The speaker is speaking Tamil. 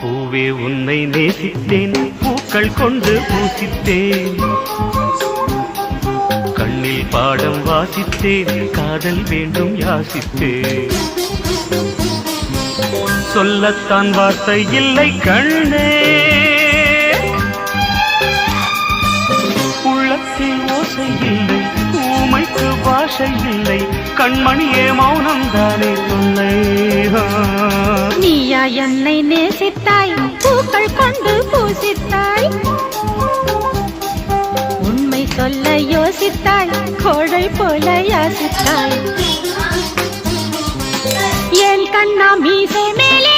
பூவே உன்னை நேசித்தேன், பூக்கள் கொண்டு பூசித்தேன், கண்ணில் பாடம் வாசித்தேன், காதல் வேண்டும் யாசித்தேன். சொல்லத்தான் வார்த்தை இல்லை கண்ணே, உள்ளத்தில் ஓசை இல்லை, ஊமைக்கு பாஷை இல்லை, கண்மணியே மௌனம் தானே சொல்லை. நீயா என்னை நேசித்தாய், பூக்கள் கொண்டு பூசித்தாய், உண்மை சொல்ல யோசித்தாய், கோழை போல யாசித்தாய். என் கண்ணா மீசை மேலே